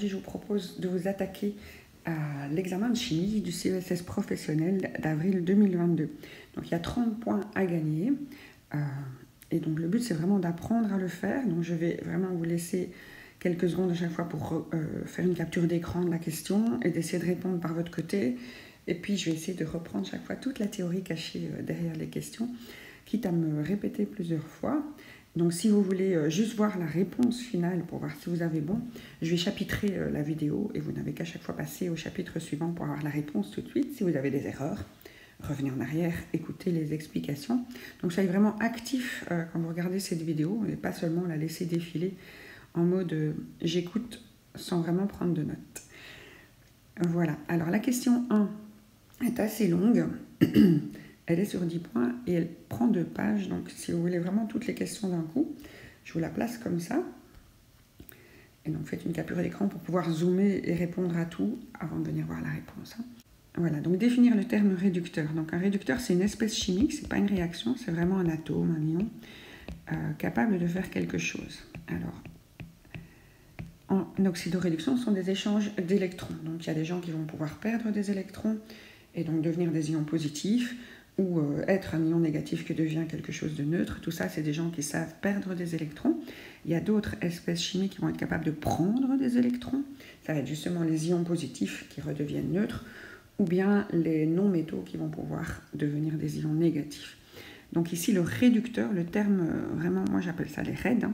aujourd'hui, je vous propose de vous attaquer à l'examen de chimie du CESS professionnel d'avril 2022. Donc, il y a 30 points à gagner. Et donc, le but, c'est vraiment d'apprendre à le faire. Donc, je vais vraiment vous laisser quelques secondes à chaque fois pour faire une capture d'écran de la question et d'essayer de répondre par votre côté. Et puis, je vais essayer de reprendre chaque fois toute la théorie cachée derrière les questions, quitte à me répéter plusieurs fois. Donc, si vous voulez juste voir la réponse finale pour voir si vous avez bon, je vais chapitrer la vidéo et vous n'avez qu'à chaque fois passer au chapitre suivant pour avoir la réponse tout de suite. Si vous avez des erreurs, revenez en arrière, écoutez les explications. Donc, soyez vraiment actif quand vous regardez cette vidéo et pas seulement la laisser défiler en mode j'écoute sans vraiment prendre de notes. Voilà. Alors, la question 1 est assez longue. Elle est sur 10 points et elle prend 2 pages. Donc, si vous voulez vraiment toutes les questions d'un coup, je vous la place comme ça. Et donc, faites une capture d'écran pour pouvoir zoomer et répondre à tout avant de venir voir la réponse. Voilà, donc définir le terme réducteur. Donc, un réducteur, c'est une espèce chimique, c'est pas une réaction, c'est vraiment un atome, un ion, capable de faire quelque chose. Alors, en oxydoréduction, ce sont des échanges d'électrons. Donc, il y a des gens qui vont pouvoir perdre des électrons et donc devenir des ions positifs, ou être un ion négatif qui devient quelque chose de neutre. Tout ça, c'est des gens qui savent perdre des électrons. Il y a d'autres espèces chimiques qui vont être capables de prendre des électrons. Ça va être justement les ions positifs qui redeviennent neutres, ou bien les non-métaux qui vont pouvoir devenir des ions négatifs. Donc ici, le réducteur, le terme, vraiment, moi j'appelle ça les raids.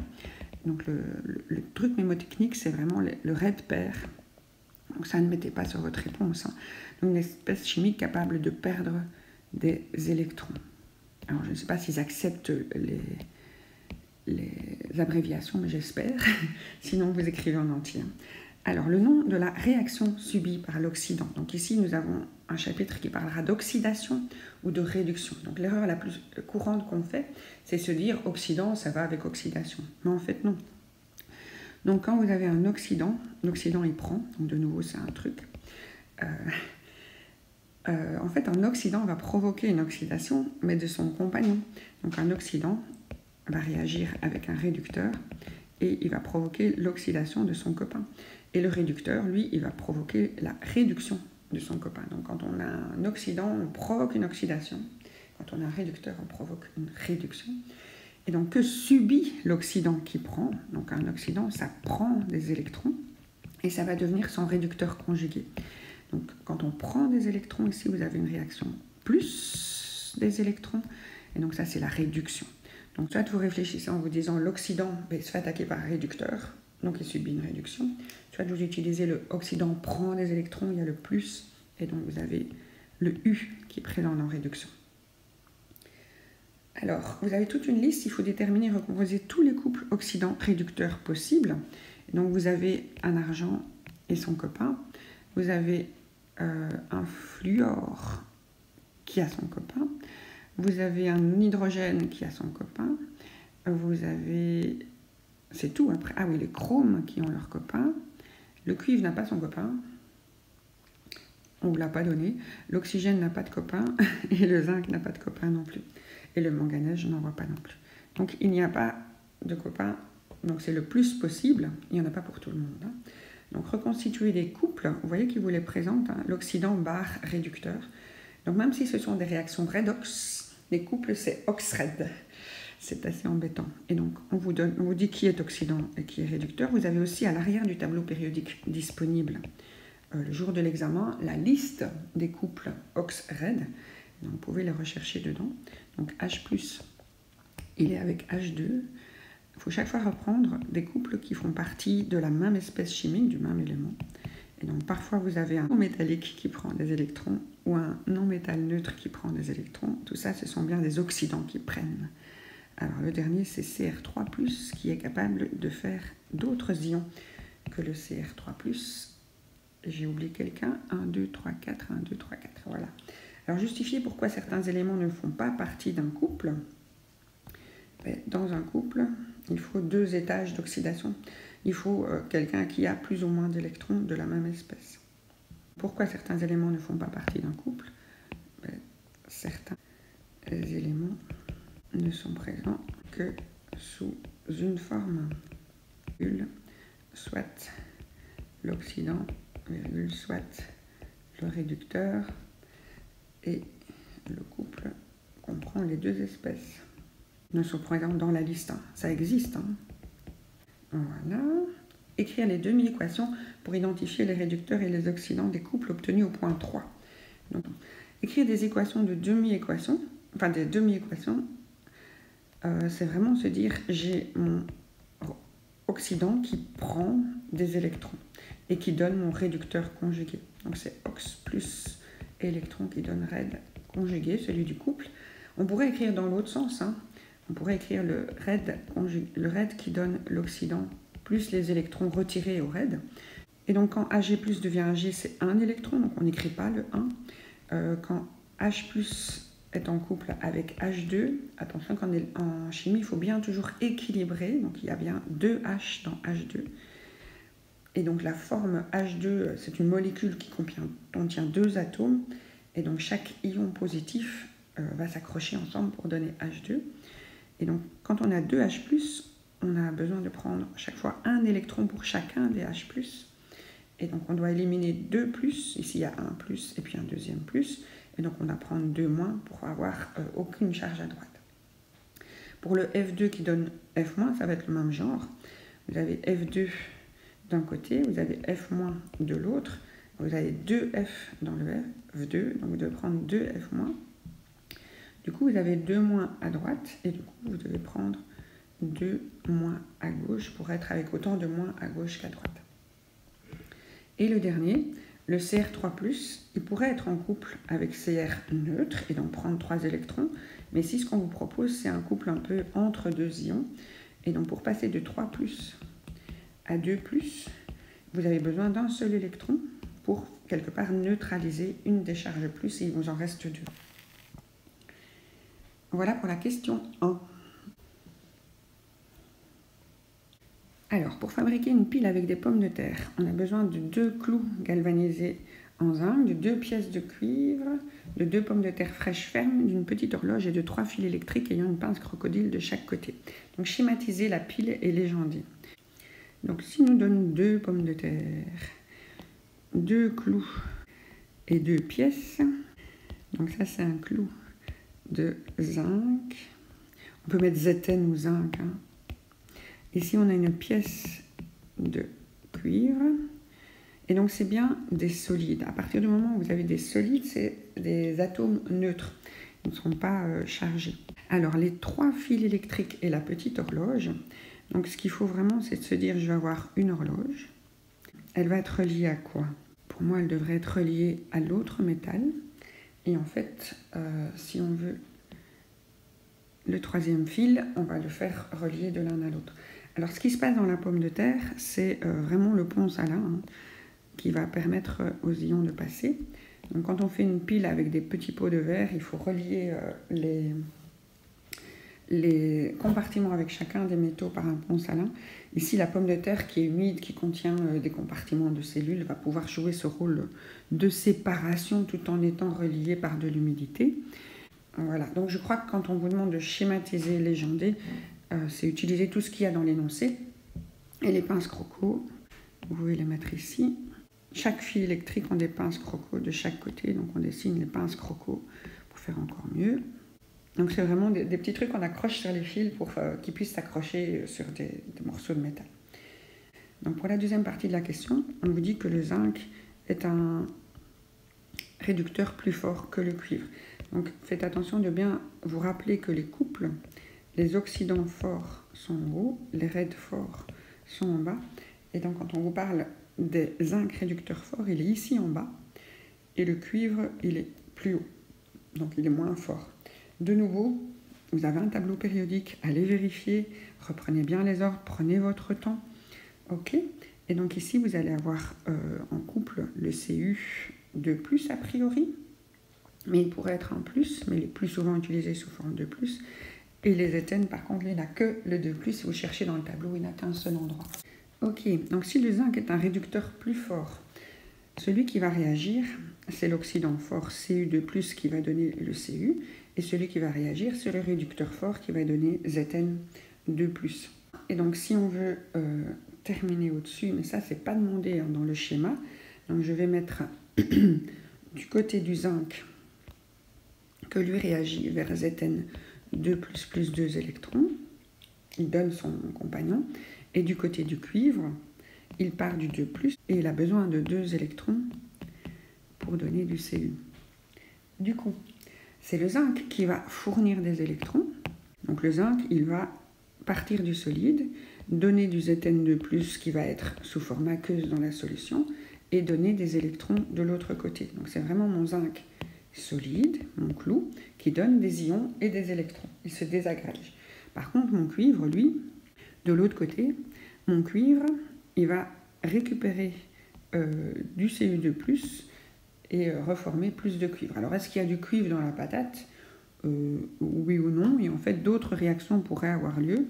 Donc le truc mémotechnique, c'est vraiment le raid pair. Donc ça, ne mettez pas sur votre réponse. Donc une espèce chimique capable de perdre des électrons. Alors, je ne sais pas s'ils acceptent les abréviations, mais j'espère. Sinon, vous écrivez en entier. Alors, le nom de la réaction subie par l'oxydant. Donc ici, nous avons un chapitre qui parlera d'oxydation ou de réduction. Donc l'erreur la plus courante qu'on fait, c'est se dire oxydant, ça va avec oxydation. Mais en fait, non. Donc quand vous avez un oxydant, l'oxydant il prend, donc de nouveau c'est un truc. En fait, un oxydant va provoquer une oxydation, mais de son compagnon. Donc un oxydant va réagir avec un réducteur et il va provoquer l'oxydation de son copain. Et le réducteur, lui, il va provoquer la réduction de son copain. Donc quand on a un oxydant, on provoque une oxydation. Quand on a un réducteur, on provoque une réduction. Et donc que subit l'oxydant qui prend? Donc un oxydant, ça prend des électrons et ça va devenir son réducteur conjugué. Donc, quand on prend des électrons, ici, vous avez une réaction plus des électrons. Et donc, ça, c'est la réduction. Donc, soit vous réfléchissez en vous disant l'oxydant se fait attaquer par un réducteur, donc il subit une réduction. Soit vous utilisez le oxydant prend des électrons, il y a le plus, et donc vous avez le U qui est présent dans réduction. Alors, vous avez toute une liste, il faut déterminer et recomposer tous les couples oxydant-réducteurs possibles. Et donc, vous avez un argent et son copain. Vous avez un fluor qui a son copain, vous avez un hydrogène qui a son copain, vous avez, c'est tout après, ah oui, les chromes qui ont leur copain, le cuivre n'a pas son copain, on ne vous l'a pas donné, l'oxygène n'a pas de copain, et le zinc n'a pas de copain non plus, et le manganèse, je n'en vois pas non plus. Donc il n'y a pas de copain, donc c'est le plus possible, il n'y en a pas pour tout le monde. Donc, reconstituer des couples, vous voyez qu'il vous les présente, l'oxydant barre réducteur. Donc, même si ce sont des réactions redox, les couples, c'est ox-red. C'est assez embêtant. Et donc, on vous dit qui est oxydant et qui est réducteur. Vous avez aussi à l'arrière du tableau périodique disponible, le jour de l'examen, la liste des couples ox-red. Donc, vous pouvez les rechercher dedans. Donc, H+, il est avec H2. Il faut chaque fois reprendre des couples qui font partie de la même espèce chimique, du même élément. Et donc parfois vous avez un non métallique qui prend des électrons ou un non-métal neutre qui prend des électrons. Tout ça, ce sont bien des oxydants qui prennent. Alors le dernier, c'est Cr3+, qui est capable de faire d'autres ions que le Cr3+. J'ai oublié quelqu'un. 1, 2, 3, 4, 1, 2, 3, 4. Voilà. Alors justifier pourquoi certains éléments ne font pas partie d'un couple. Dans un couple, il faut 2 étages d'oxydation. Il faut quelqu'un qui a plus ou moins d'électrons de la même espèce. Pourquoi certains éléments ne font pas partie d'un couple? Certains éléments ne sont présents que sous une forme, soit l'oxydant, virgule, soit le réducteur, et le couple comprend les deux espèces. Ne sont présentes dans la liste, hein. Ça existe. Hein. Voilà. Écrire les demi-équations pour identifier les réducteurs et les oxydants des couples obtenus au point 3. Donc, écrire des équations de demi-équations, enfin des demi-équations, c'est vraiment se dire j'ai mon oxydant qui prend des électrons et qui donne mon réducteur conjugué. Donc c'est ox plus électron qui donne red conjugué, celui du couple. On pourrait écrire dans l'autre sens. Hein. On pourrait écrire le red qui donne l'oxydant plus les électrons retirés au red. Et donc quand Ag plus devient Ag, c'est un électron, donc on n'écrit pas le 1. Quand H plus est en couple avec H2, attention qu'en chimie, il faut bien toujours équilibrer, donc il y a bien 2 H dans H2. Et donc la forme H2, c'est une molécule qui contient 2 atomes, et donc chaque ion positif va s'accrocher ensemble pour donner H2. Et donc quand on a 2 H+, on a besoin de prendre chaque fois un électron pour chacun des H+. Et donc on doit éliminer 2 plus, ici il y a un plus et puis un deuxième plus, et donc on va prendre 2 moins pour avoir aucune charge à droite. Pour le F2 qui donne F-, ça va être le même genre. Vous avez F2 d'un côté, vous avez F- de l'autre, vous avez 2F dans le F2, donc vous devez prendre 2F-. Du coup vous avez 2 moins à droite, et du coup vous devez prendre 2 moins à gauche pour être avec autant de moins à gauche qu'à droite. Et le dernier, le Cr3+, il pourrait être en couple avec Cr neutre et donc prendre 3 électrons. Mais ici, ce qu'on vous propose, c'est un couple un peu entre 2 ions. Et donc, pour passer de 3+ à 2+, vous avez besoin d'un seul électron pour, quelque part, neutraliser une des charges plus et il vous en reste 2. Voilà pour la question 1. Alors, pour fabriquer une pile avec des pommes de terre, on a besoin de 2 clous galvanisés en zinc, de 2 pièces de cuivre, de 2 pommes de terre fraîches fermes, d'une petite horloge et de 3 fils électriques ayant une pince crocodile de chaque côté. Donc, schématiser la pile et légender. Donc, si nous donne 2 pommes de terre, 2 clous et 2 pièces, donc ça c'est un clou de zinc. On peut mettre zéten ou zinc, hein. Ici, on a une pièce de cuivre. Et donc, c'est bien des solides. À partir du moment où vous avez des solides, c'est des atomes neutres. Ils ne sont pas chargés. Alors, les 3 fils électriques et la petite horloge. Donc, ce qu'il faut vraiment, c'est de se dire, je vais avoir une horloge. Elle va être reliée à quoi? Pour moi, elle devrait être reliée à l'autre métal. Et en fait, si on veut le 3e fil, on va le faire relier de l'un à l'autre. Alors, ce qui se passe dans la pomme de terre, c'est vraiment le pont salin, hein, qui va permettre aux ions de passer. Donc, quand on fait une pile avec des petits pots de verre, il faut relier les compartiments avec chacun des métaux par un pont salin. Ici, la pomme de terre qui est humide, qui contient des compartiments de cellules, va pouvoir jouer ce rôle de séparation tout en étant reliée par de l'humidité. Voilà, donc je crois que quand on vous demande de schématiser, légender, c'est utiliser tout ce qu'il y a dans l'énoncé. Et les pinces croco, vous pouvez les mettre ici. Chaque fil électrique, on a des pinces croco de chaque côté, donc on dessine les pinces croco pour faire encore mieux. Donc c'est vraiment des petits trucs qu'on accroche sur les fils pour qu'ils puissent s'accrocher sur des morceaux de métal. Donc pour la deuxième partie de la question, on vous dit que le zinc est un réducteur plus fort que le cuivre. Donc faites attention de bien vous rappeler que les couples, les oxydants forts sont en haut, les raids forts sont en bas. Et donc quand on vous parle des zinc réducteurs forts, il est ici en bas. Et le cuivre, il est plus haut. Donc il est moins fort. De nouveau, vous avez un tableau périodique, allez vérifier, reprenez bien les ordres, prenez votre temps. Ok. Et donc ici, vous allez avoir en couple le Cu2+, a priori. Mais il pourrait être un plus, mais il est plus souvent utilisé sous forme de plus. Et les éthènes, par contre, il n'a que le 2+. Si vous cherchez dans le tableau, il n'a qu'un seul endroit. Ok, donc si le zinc est un réducteur plus fort, celui qui va réagir, c'est l'oxydant fort Cu2+, qui va donner le Cu. Et celui qui va réagir, c'est le réducteur fort qui va donner Zn2+. Et donc, si on veut terminer au-dessus, mais ça, c'est pas demandé dans le schéma. Donc, je vais mettre du côté du zinc que lui réagit vers Zn 2 plus 2 électrons. Il donne son compagnon. Et du côté du cuivre, il part du 2+, et il a besoin de 2 électrons pour donner du Cu. Du coup, c'est le zinc qui va fournir des électrons. Donc le zinc, il va partir du solide, donner du Zn2+, qui va être sous forme aqueuse dans la solution, et donner des électrons de l'autre côté. Donc c'est vraiment mon zinc solide, mon clou, qui donne des ions et des électrons. Il se désagrège. Par contre, mon cuivre, lui, de l'autre côté, mon cuivre, il va récupérer du Cu2+, et reformer plus de cuivre. Alors, est-ce qu'il y a du cuivre dans la patate? Oui ou non. Et en fait, d'autres réactions pourraient avoir lieu.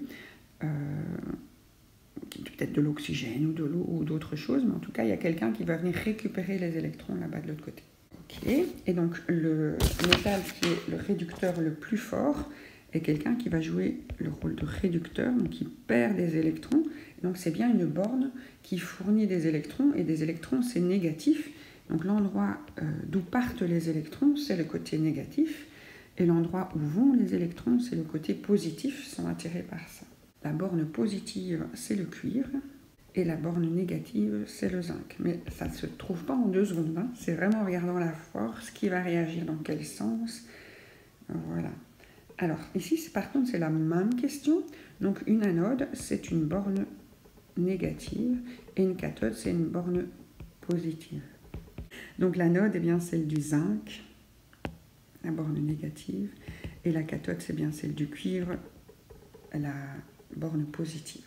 Peut-être de l'oxygène ou de l'eau ou d'autres choses. Mais en tout cas, il y a quelqu'un qui va venir récupérer les électrons là-bas de l'autre côté. Ok. Et donc, le métal qui est le réducteur le plus fort est quelqu'un qui va jouer le rôle de réducteur, donc qui perd des électrons. Donc, c'est bien une borne qui fournit des électrons. Et des électrons, c'est négatif. Donc l'endroit d'où partent les électrons, c'est le côté négatif, et l'endroit où vont les électrons, c'est le côté positif, ils sont attirés par ça. La borne positive, c'est le cuivre, et la borne négative, c'est le zinc. Mais ça ne se trouve pas en 2 secondes, hein. C'est vraiment en regardant la force, qui va réagir dans quel sens. Voilà. Alors ici, par contre, c'est la même question. Donc une anode, c'est une borne négative, et une cathode, c'est une borne positive. Donc l'anode est bien celle du zinc, la borne négative, et la cathode c'est bien celle du cuivre, la borne positive.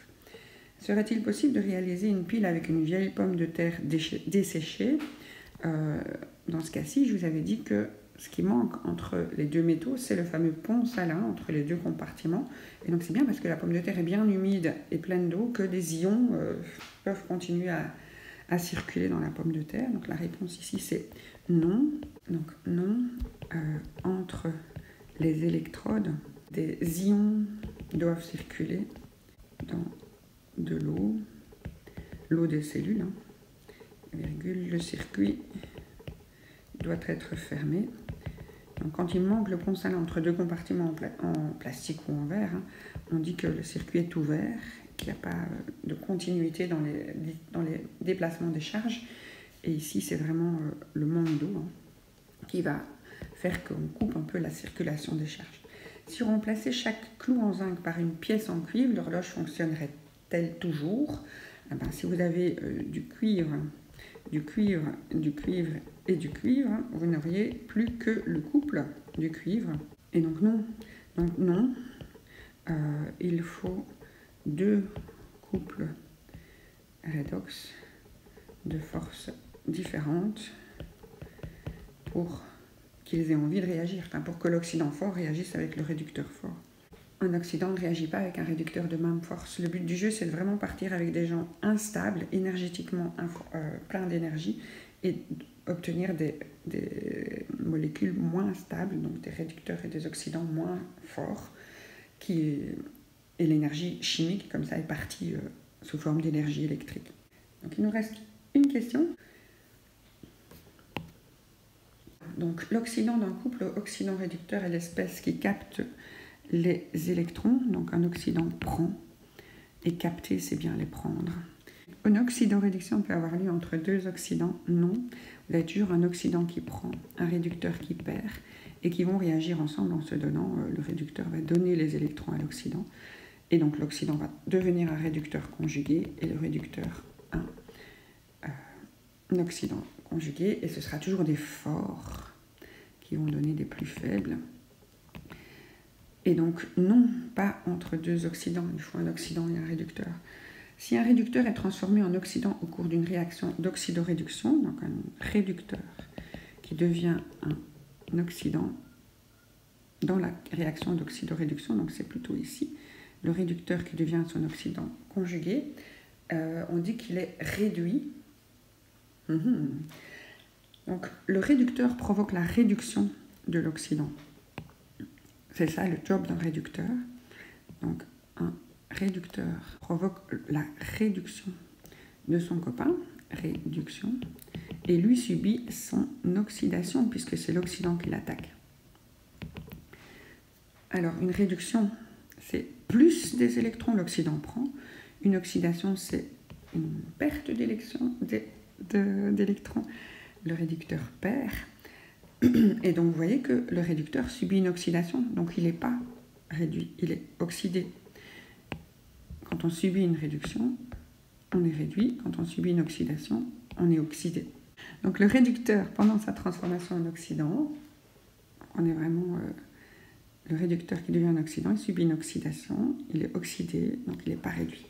Serait-il possible de réaliser une pile avec une vieille pomme de terre desséchée? Dans ce cas-ci, je vous avais dit que ce qui manque entre les deux métaux, c'est le fameux pont salin entre les deux compartiments. Et donc c'est bien parce que la pomme de terre est bien humide et pleine d'eau que des ions peuvent continuer à circuler dans la pomme de terre. Donc la réponse ici c'est non. Donc non, entre les électrodes, des ions doivent circuler dans de l'eau des cellules, hein. Virgule, le circuit doit être fermé. Donc quand il manque le pont salin entre deux compartiments en plastique ou en verre, hein, on dit que le circuit est ouvert, qu'il n'y a pas de continuité dans les déplacements des charges. Et ici, c'est vraiment le manque d'eau, hein, qui va faire qu'on coupe un peu la circulation des charges. Si on remplaçait chaque clou en zinc par une pièce en cuivre, l'horloge fonctionnerait-elle toujours? Eh ben, si vous avez du cuivre et du cuivre, vous n'auriez plus que le couple du cuivre. Et donc non, il faut 2 couples redox de forces différentes pour qu'ils aient envie de réagir, enfin, pour que l'oxydant fort réagisse avec le réducteur fort. Un oxydant ne réagit pas avec un réducteur de même force. Le but du jeu, c'est de vraiment partir avec des gens instables, énergétiquement pleins d'énergie, et obtenir des molécules moins stables, donc des réducteurs et des oxydants moins forts, et l'énergie chimique, comme ça, est partie sous forme d'énergie électrique. Donc il nous reste une question. Donc l'oxydant d'un couple oxydant-réducteur est l'espèce qui capte les électrons. Donc un oxydant prend, et capter, c'est bien les prendre. Une oxydant-réduction peut avoir lieu entre 2 oxydants? Non. Vous avez toujours un oxydant qui prend, un réducteur qui perd, et qui vont réagir ensemble en se donnant, le réducteur va donner les électrons à l'oxydant, et donc l'oxydant va devenir un réducteur conjugué, et le réducteur un oxydant conjugué, et ce sera toujours des forts qui vont donner des plus faibles. Et donc non, pas entre 2 oxydants, il faut un oxydant et un réducteur. Si un réducteur est transformé en oxydant au cours d'une réaction d'oxydoréduction, donc un réducteur qui devient un oxydant dans la réaction d'oxydoréduction, donc c'est plutôt ici, le réducteur qui devient son oxydant conjugué, on dit qu'il est réduit. Donc le réducteur provoque la réduction de l'oxydant. C'est ça le job d'un réducteur. Donc un réducteur provoque la réduction de son copain, réduction, et lui subit son oxydation, puisque c'est l'oxydant qui l'attaque. Alors, une réduction, c'est plus des électrons, l'oxydant prend. Une oxydation, c'est une perte d'électrons, le réducteur perd. Et donc, vous voyez que le réducteur subit une oxydation, donc il n'est pas réduit, il est oxydé. Quand on subit une réduction, on est réduit. Quand on subit une oxydation, on est oxydé. Donc, le réducteur, pendant sa transformation en oxydant, on est vraiment... le réducteur qui devient un oxydant, il subit une oxydation, il est oxydé, donc il n'est pas réduit.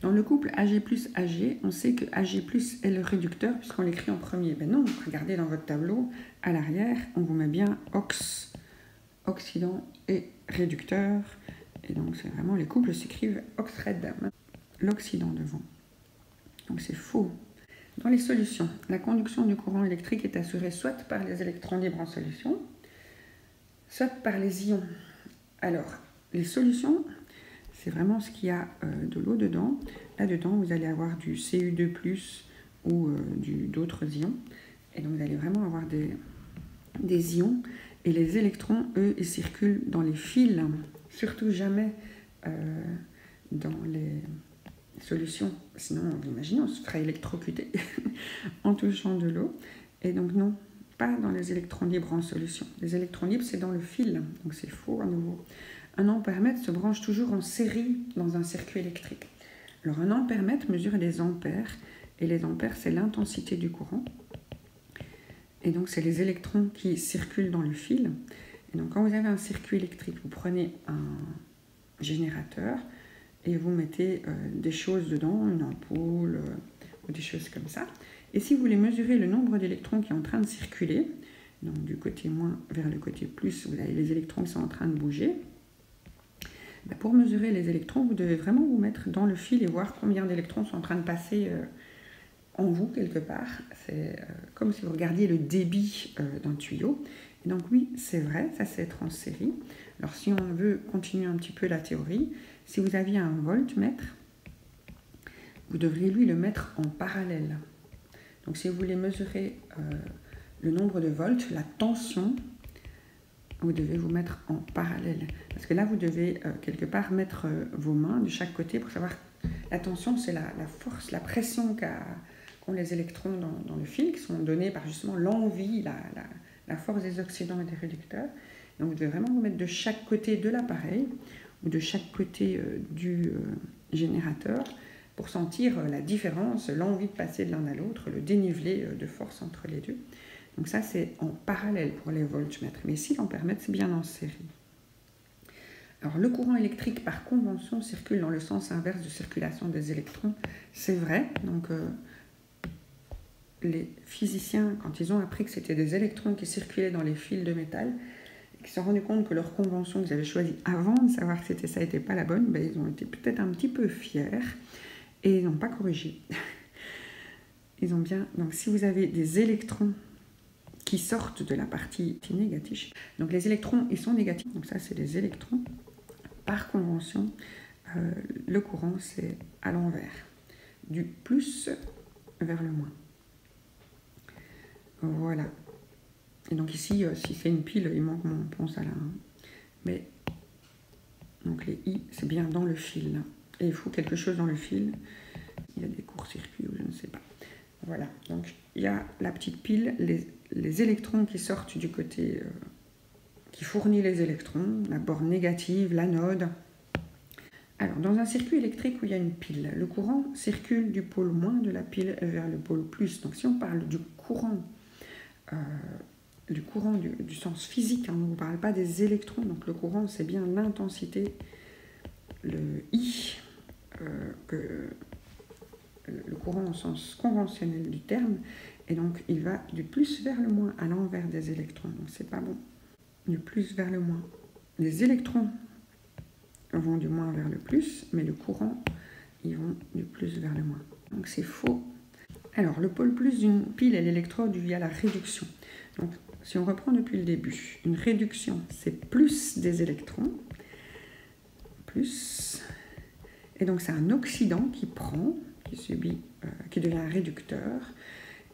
Dans le couple Ag plus Ag, on sait que Ag plus est le réducteur puisqu'on l'écrit en premier. Ben non, regardez dans votre tableau, à l'arrière, on vous met bien oxydant et réducteur. Et donc c'est vraiment, les couples s'écrivent oxred, l'oxydant devant. Donc c'est faux. Dans les solutions, la conduction du courant électrique est assurée soit par les électrons libres en solution, soit par les ions. Alors, les solutions, c'est vraiment ce qu'il y a de l'eau dedans. Là-dedans, vous allez avoir du Cu2+, ou d'autres ions. Et donc, vous allez vraiment avoir des ions. Et les électrons, eux, ils circulent dans les fils. Surtout jamais dans les solutions. Sinon, vous imaginez, on se ferait électrocuter en touchant de l'eau. Et donc, non. Pas dans les électrons libres en solution. Les électrons libres, c'est dans le fil, donc c'est faux à nouveau. Un ampèremètre se branche toujours en série dans un circuit électrique. Alors un ampèremètre mesure des ampères, et les ampères, c'est l'intensité du courant. Et donc c'est les électrons qui circulent dans le fil. Et donc quand vous avez un circuit électrique, vous prenez un générateur et vous mettez des choses dedans, une ampoule ou des choses comme ça. Et si vous voulez mesurer le nombre d'électrons qui est en train de circuler, donc du côté moins vers le côté plus, vous avez les électrons qui sont en train de bouger. Ben pour mesurer les électrons, vous devez vraiment vous mettre dans le fil et voir combien d'électrons sont en train de passer en vous quelque part. C'est comme si vous regardiez le débit d'un tuyau. Et donc oui, c'est vrai, ça c'est être en série. Alors si on veut continuer un petit peu la théorie, si vous aviez un voltmètre, vous devriez lui le mettre en parallèle. Donc si vous voulez mesurer le nombre de volts, la tension, vous devez vous mettre en parallèle. Parce que là, vous devez quelque part mettre vos mains de chaque côté pour savoir... La tension, c'est la force, la pression qu'ont les électrons dans le fil, qui sont donnés par justement l'envie, la force des oxydants et des réducteurs. Donc vous devez vraiment vous mettre de chaque côté de l'appareil ou de chaque côté du générateur pour sentir la différence, l'envie de passer de l'un à l'autre, le dénivelé de force entre les deux. Donc ça, c'est en parallèle pour les voltmètres. Mais ici, l'ampèremètre, c'est bien en série. Alors, le courant électrique, par convention, circule dans le sens inverse de circulation des électrons. C'est vrai. Donc, les physiciens, quand ils ont appris que c'était des électrons qui circulaient dans les fils de métal, et qu'ils se sont rendus compte que leur convention qu'ils avaient choisie avant de savoir que c'était ça n'était pas la bonne, ben, ils ont été peut-être un petit peu fiers. Et ils n'ont pas corrigé. Ils ont bien... Donc, si vous avez des électrons qui sortent de la partie négative, donc les électrons, ils sont négatifs. Donc ça, c'est les électrons. Par convention, le courant, c'est à l'envers. Du plus vers le moins. Voilà. Et donc ici, si c'est une pile, il manque mon ponce à la... Mais, donc les I, c'est bien dans le fil. Et il faut quelque chose dans le fil. Il y a des courts-circuits ou je ne sais pas. Voilà, donc il y a la petite pile, les électrons qui sortent du côté qui fournit les électrons, la borne négative, l'anode. Alors, dans un circuit électrique où il y a une pile, le courant circule du pôle moins de la pile vers le pôle plus. Donc, si on parle du courant du sens physique, hein, on ne parle pas des électrons. Donc, le courant, c'est bien l'intensité, le I, le courant au sens conventionnel du terme, et donc il va du plus vers le moins, à l'envers des électrons, donc c'est pas bon. Du plus vers le moins. Les électrons vont du moins vers le plus, mais le courant, ils vont du plus vers le moins. Donc c'est faux. Alors, le pôle plus d'une pile est l'électrode dû à la réduction. Donc, si on reprend depuis le début, une réduction, c'est plus des électrons, plus, et donc c'est un oxydant qui prend, qui devient un réducteur.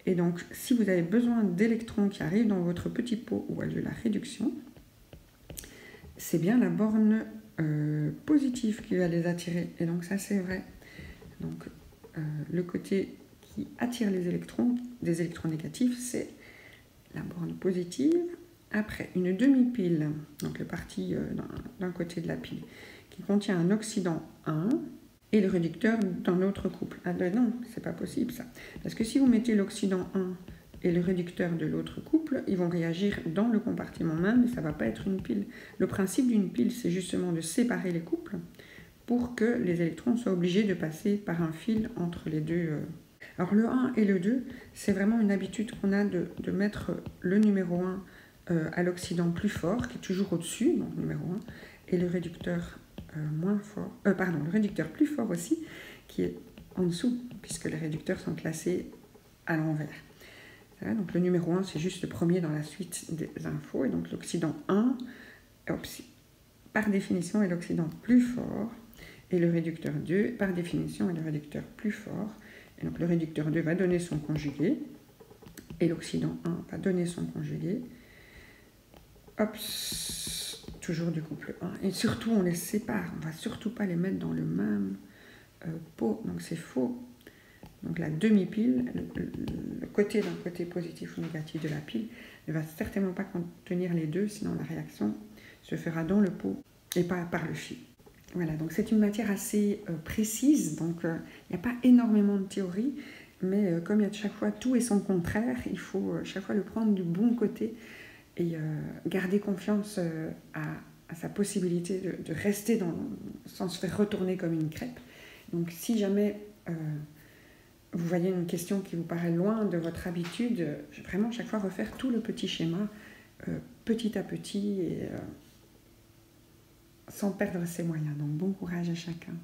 Et donc, si vous avez besoin d'électrons qui arrivent dans votre petit pot où a lieu la réduction, c'est bien la borne positive qui va les attirer. Et donc, ça, c'est vrai. Donc, le côté qui attire les électrons, des électrons négatifs, c'est la borne positive. Après, une demi-pile, donc le parti d'un côté de la pile, qui contient un oxydant 1 et le réducteur d'un autre couple. Ah ben non, c'est pas possible ça. Parce que si vous mettez l'oxydant 1 et le réducteur de l'autre couple, ils vont réagir dans le compartiment même et ça va pas être une pile. Le principe d'une pile, c'est justement de séparer les couples pour que les électrons soient obligés de passer par un fil entre les deux. Alors le 1 et le 2, c'est vraiment une habitude qu'on a de mettre le numéro 1 à l'oxydant plus fort, qui est toujours au-dessus, donc numéro 1, et le réducteur moins fort, le réducteur plus fort aussi, qui est en dessous, puisque les réducteurs sont classés à l'envers. Donc le numéro 1, c'est juste le premier dans la suite des infos, et donc l'oxydant 1, par définition, est l'oxydant plus fort, et le réducteur 2, par définition, est le réducteur plus fort. Et donc le réducteur 2 va donner son conjugué, et l'oxydant 1 va donner son conjugué. Hop, toujours du couple 1. Et surtout, on les sépare. On ne va surtout pas les mettre dans le même pot. Donc c'est faux. Donc la demi-pile, le côté d'un côté positif ou négatif de la pile, ne va certainement pas contenir les deux, sinon la réaction se fera dans le pot et pas par le fil. Voilà, donc c'est une matière assez précise, donc il n'y a pas énormément de théorie, mais comme il y a de chaque fois tout et son contraire, il faut chaque fois le prendre du bon côté et garder confiance à sa possibilité de rester sans se faire retourner comme une crêpe. Donc si jamais vous voyez une question qui vous paraît loin de votre habitude, vraiment chaque fois refaire tout le petit schéma petit à petit et sans perdre ses moyens. Donc bon courage à chacun.